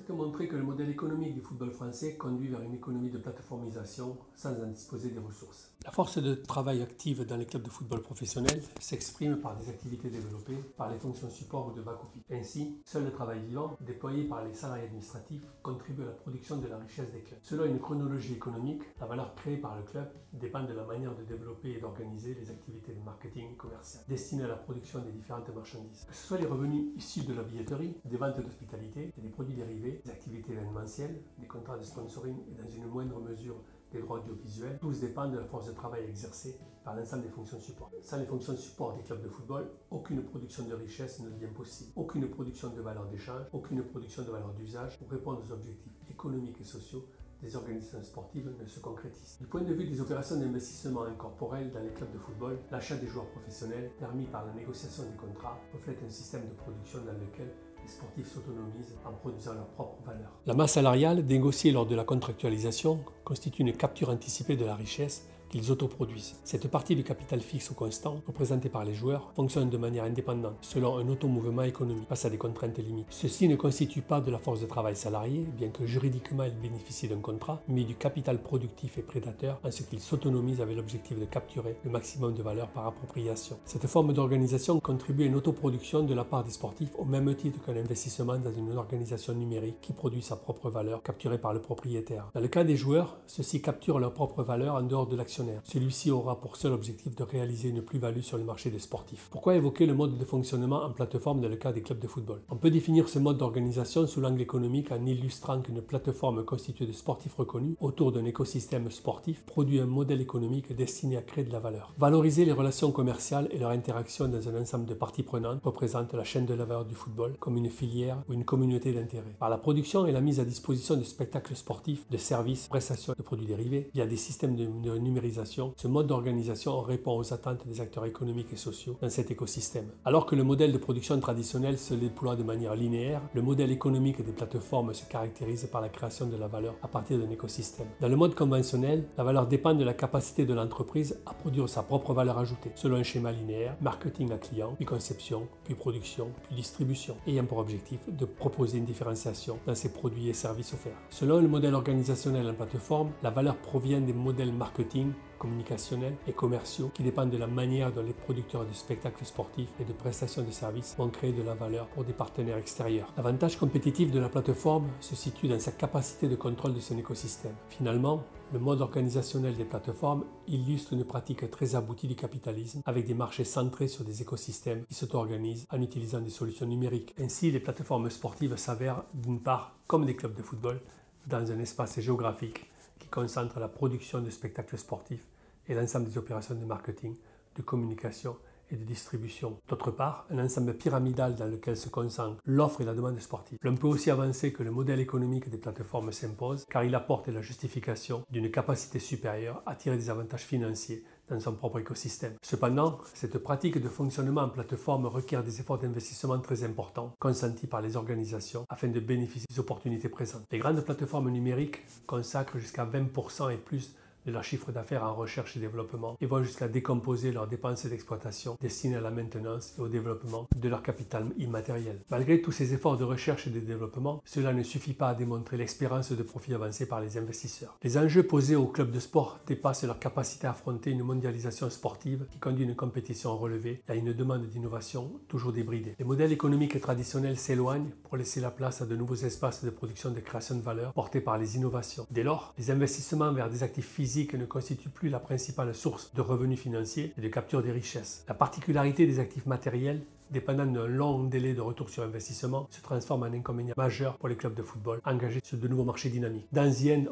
que montrer que le modèle économique du football français conduit vers une économie de plateformisation sans en disposer des ressources. La force de travail active dans les clubs de football professionnels s'exprime par des activités développées par les fonctions support ou de back-office. Ainsi, seul le travail vivant, déployé par les salariés administratifs, contribue à la production de la richesse des clubs. Selon une chronologie économique, la valeur créée par le club dépend de la manière de développer et d'organiser les activités de marketing commercial destinées à la production des différentes marchandises. Que ce soit les revenus issus de la billetterie, des ventes d'hospitalité et des produits dérivés, des activités événementielles, des contrats de sponsoring et dans une moindre mesure des droits audiovisuels, tous dépendent de la force de travail exercée par l'ensemble des fonctions support. Sans les fonctions support des clubs de football, aucune production de richesse ne devient possible, aucune production de valeur d'échange, aucune production de valeur d'usage pour répondre aux objectifs économiques et sociaux des organisations sportives ne se concrétise. Du point de vue des opérations d'investissement incorporel dans les clubs de football, l'achat des joueurs professionnels, permis par la négociation des contrats, reflète un système de production dans lequel les sportifs s'autonomisent en produisant leur propre valeur. La masse salariale, négociée lors de la contractualisation, constitue une capture anticipée de la richesse qu'ils autoproduisent. Cette partie du capital fixe ou constant, représentée par les joueurs, fonctionne de manière indépendante, selon un automouvement économique, face à des contraintes limitées. Ceci ne constitue pas de la force de travail salariée, bien que juridiquement il bénéficie d'un contrat, mais du capital productif et prédateur, en ce qu'il s'autonomise avec l'objectif de capturer le maximum de valeur par appropriation. Cette forme d'organisation contribue à une autoproduction de la part des sportifs au même titre qu'un investissement dans une organisation numérique qui produit sa propre valeur, capturée par le propriétaire. Dans le cas des joueurs, ceux-ci capturent leur propre valeur en dehors de l'action. Celui-ci aura pour seul objectif de réaliser une plus-value sur le marché des sportifs. Pourquoi évoquer le mode de fonctionnement en plateforme dans le cas des clubs de football? On peut définir ce mode d'organisation sous l'angle économique en illustrant qu'une plateforme constituée de sportifs reconnus autour d'un écosystème sportif produit un modèle économique destiné à créer de la valeur. Valoriser les relations commerciales et leur interaction dans un ensemble de parties prenantes représente la chaîne de la valeur du football comme une filière ou une communauté d'intérêt. Par la production et la mise à disposition de spectacles sportifs, de services, prestations de produits dérivés, via des systèmes de numérisation, ce mode d'organisation répond aux attentes des acteurs économiques et sociaux dans cet écosystème. Alors que le modèle de production traditionnel se déploie de manière linéaire, le modèle économique des plateformes se caractérise par la création de la valeur à partir d'un écosystème. Dans le mode conventionnel, la valeur dépend de la capacité de l'entreprise à produire sa propre valeur ajoutée, selon un schéma linéaire, marketing à client, puis conception, puis production, puis distribution, ayant pour objectif de proposer une différenciation dans ses produits et services offerts. Selon le modèle organisationnel en plateforme, la valeur provient des modèles marketing, communicationnels et commerciaux qui dépendent de la manière dont les producteurs de spectacles sportifs et de prestations de services vont créer de la valeur pour des partenaires extérieurs. L'avantage compétitif de la plateforme se situe dans sa capacité de contrôle de son écosystème. Finalement, le mode organisationnel des plateformes illustre une pratique très aboutie du capitalisme avec des marchés centrés sur des écosystèmes qui s'auto-organisent en utilisant des solutions numériques. Ainsi, les plateformes sportives s'avèrent d'une part comme des clubs de football dans un espace géographique qui concentre la production de spectacles sportifs et l'ensemble des opérations de marketing, de communication et de distribution. D'autre part, un ensemble pyramidal dans lequel se concentrent l'offre et la demande sportive. L'on peut aussi avancer que le modèle économique des plateformes s'impose car il apporte la justification d'une capacité supérieure à tirer des avantages financiers dans son propre écosystème. Cependant, cette pratique de fonctionnement en plateforme requiert des efforts d'investissement très importants consentis par les organisations afin de bénéficier des opportunités présentes. Les grandes plateformes numériques consacrent jusqu'à 20% et plus de leur chiffre d'affaires en recherche et développement et vont jusqu'à décomposer leurs dépenses d'exploitation destinées à la maintenance et au développement de leur capital immatériel. Malgré tous ces efforts de recherche et de développement, cela ne suffit pas à démontrer l'expérience de profit avancée par les investisseurs. Les enjeux posés aux clubs de sport dépassent leur capacité à affronter une mondialisation sportive qui conduit une compétition relevée et à une demande d'innovation toujours débridée. Les modèles économiques traditionnels s'éloignent pour laisser la place à de nouveaux espaces de production de création de valeur portés par les innovations. Dès lors, les investissements vers des actifs physiques ne constitue plus la principale source de revenus financiers et de capture des richesses. La particularité des actifs matériels, dépendant d'un long délai de retour sur investissement, se transforme en inconvénient majeur pour les clubs de football engagés sur de nouveaux marchés dynamiques. Dans The End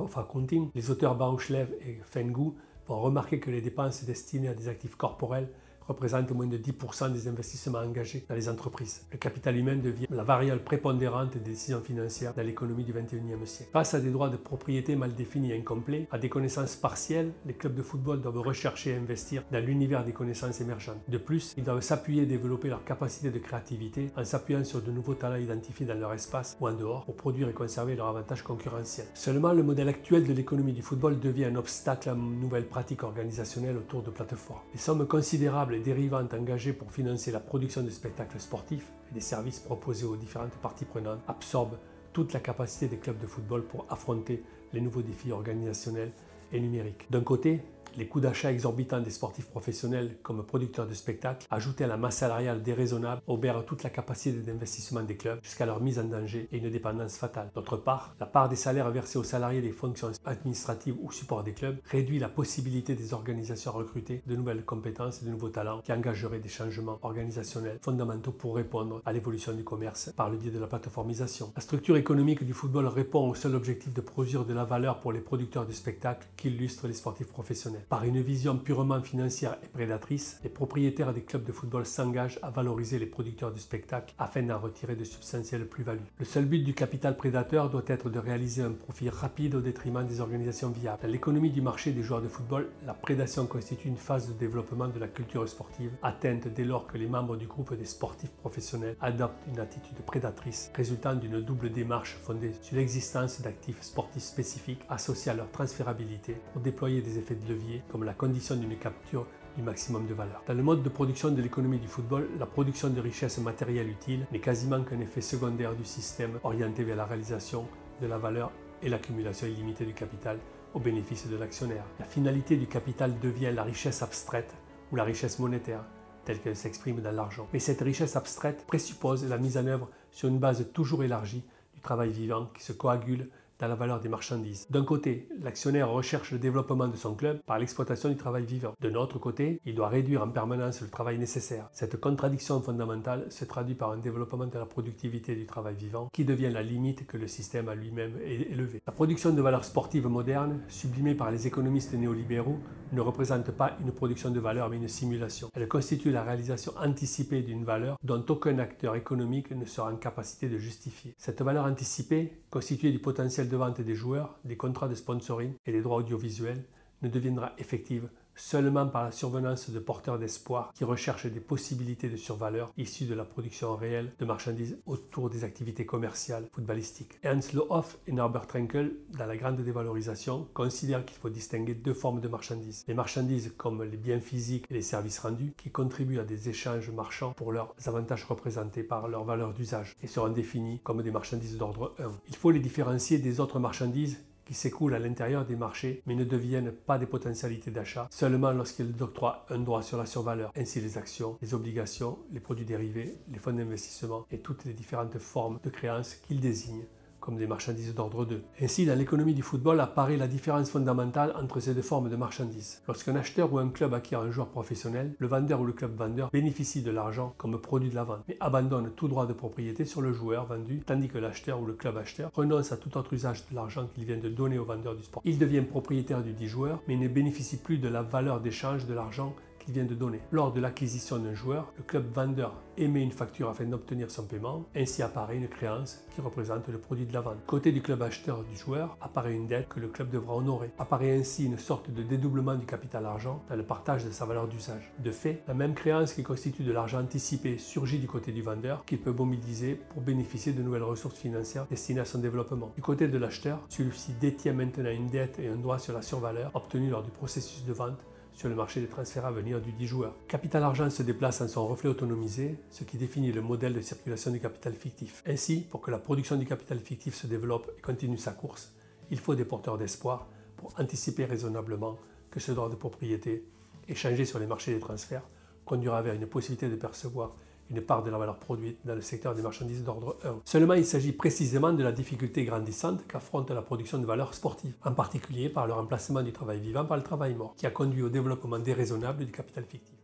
of Accounting, les auteurs Bauschlev et Fengu vont remarquer que les dépenses destinées à des actifs corporels représentent moins de 10% des investissements engagés dans les entreprises. Le capital humain devient la variable prépondérante des décisions financières dans l'économie du XXIe siècle. Face à des droits de propriété mal définis et incomplets, à des connaissances partielles, les clubs de football doivent rechercher et investir dans l'univers des connaissances émergentes. De plus, ils doivent s'appuyer et développer leur capacité de créativité en s'appuyant sur de nouveaux talents identifiés dans leur espace ou en dehors pour produire et conserver leur avantage concurrentiel. Seulement, le modèle actuel de l'économie du football devient un obstacle à une nouvelle pratique organisationnelle autour de plateformes. Les sommes considérables et dérivantes engagées pour financer la production de spectacles sportifs et des services proposés aux différentes parties prenantes absorbent toute la capacité des clubs de football pour affronter les nouveaux défis organisationnels et numériques. D'un côté, les coûts d'achat exorbitants des sportifs professionnels comme producteurs de spectacles, ajoutés à la masse salariale déraisonnable, obèrent toute la capacité d'investissement des clubs jusqu'à leur mise en danger et une dépendance fatale. D'autre part, la part des salaires versés aux salariés des fonctions administratives ou support des clubs réduit la possibilité des organisations à recruter de nouvelles compétences et de nouveaux talents qui engageraient des changements organisationnels fondamentaux pour répondre à l'évolution du commerce par le biais de la plateformisation. La structure économique du football répond au seul objectif de produire de la valeur pour les producteurs de spectacles qui illustrent les sportifs professionnels. Par une vision purement financière et prédatrice, les propriétaires des clubs de football s'engagent à valoriser les producteurs de spectacles afin d'en retirer de substantielles plus-values. Le seul but du capital prédateur doit être de réaliser un profit rapide au détriment des organisations viables. Dans l'économie du marché des joueurs de football, la prédation constitue une phase de développement de la culture sportive, atteinte dès lors que les membres du groupe des sportifs professionnels adoptent une attitude prédatrice, résultant d'une double démarche fondée sur l'existence d'actifs sportifs spécifiques associés à leur transférabilité pour déployer des effets de levier comme la condition d'une capture du maximum de valeur. Dans le mode de production de l'économie du football, la production de richesses matérielles utiles n'est quasiment qu'un effet secondaire du système orienté vers la réalisation de la valeur et l'accumulation illimitée du capital au bénéfice de l'actionnaire. La finalité du capital devient la richesse abstraite ou la richesse monétaire, telle qu'elle s'exprime dans l'argent. Mais cette richesse abstraite présuppose la mise en œuvre sur une base toujours élargie du travail vivant qui se coagule dans la valeur des marchandises. D'un côté, l'actionnaire recherche le développement de son club par l'exploitation du travail vivant. De l'autre côté, il doit réduire en permanence le travail nécessaire. Cette contradiction fondamentale se traduit par un développement de la productivité du travail vivant qui devient la limite que le système a lui-même élevée. La production de valeurs sportives modernes, sublimée par les économistes néolibéraux, ne représente pas une production de valeur mais une simulation. Elle constitue la réalisation anticipée d'une valeur dont aucun acteur économique ne sera en capacité de justifier. Cette valeur anticipée, constituée du potentiel de vente des joueurs, des contrats de sponsoring et des droits audiovisuels, ne deviendra effective seulement par la survenance de porteurs d'espoir qui recherchent des possibilités de survaleur issues de la production réelle de marchandises autour des activités commerciales footballistiques. Ernst Lohoff et Norbert Trenkel, dans La Grande Dévalorisation, considèrent qu'il faut distinguer deux formes de marchandises. Les marchandises comme les biens physiques et les services rendus qui contribuent à des échanges marchands pour leurs avantages représentés par leur valeur d'usage et seront définies comme des marchandises d'ordre 1. Il faut les différencier des autres marchandises qui s'écoulent à l'intérieur des marchés mais ne deviennent pas des potentialités d'achat seulement lorsqu'ils octroient un droit sur la survaleur, ainsi les actions, les obligations, les produits dérivés, les fonds d'investissement et toutes les différentes formes de créances qu'ils désignent comme des marchandises d'ordre 2. Ainsi, dans l'économie du football apparaît la différence fondamentale entre ces deux formes de marchandises. Lorsqu'un acheteur ou un club acquiert un joueur professionnel, le vendeur ou le club vendeur bénéficie de l'argent comme produit de la vente, mais abandonne tout droit de propriété sur le joueur vendu, tandis que l'acheteur ou le club acheteur renonce à tout autre usage de l'argent qu'il vient de donner au vendeur du sport. Il devient propriétaire du dit joueur, mais ne bénéficie plus de la valeur d'échange de l'argent qu'il vient de donner. Lors de l'acquisition d'un joueur, le club vendeur émet une facture afin d'obtenir son paiement. Ainsi apparaît une créance qui représente le produit de la vente. Côté du club acheteur du joueur, apparaît une dette que le club devra honorer. Apparaît ainsi une sorte de dédoublement du capital argent dans le partage de sa valeur d'usage. De fait, la même créance qui constitue de l'argent anticipé surgit du côté du vendeur qu'il peut mobiliser pour bénéficier de nouvelles ressources financières destinées à son développement. Du côté de l'acheteur, celui-ci détient maintenant une dette et un droit sur la survaleur obtenue lors du processus de vente sur le marché des transferts à venir du dit joueur. Capital argent se déplace en son reflet autonomisé, ce qui définit le modèle de circulation du capital fictif. Ainsi, pour que la production du capital fictif se développe et continue sa course, il faut des porteurs d'espoir pour anticiper raisonnablement que ce droit de propriété, échangé sur les marchés des transferts, conduira vers une possibilité de percevoir une part de la valeur produite dans le secteur des marchandises d'ordre 1. Seulement, il s'agit précisément de la difficulté grandissante qu'affronte la production de valeurs sportives, en particulier par le remplacement du travail vivant par le travail mort, qui a conduit au développement déraisonnable du capital fictif.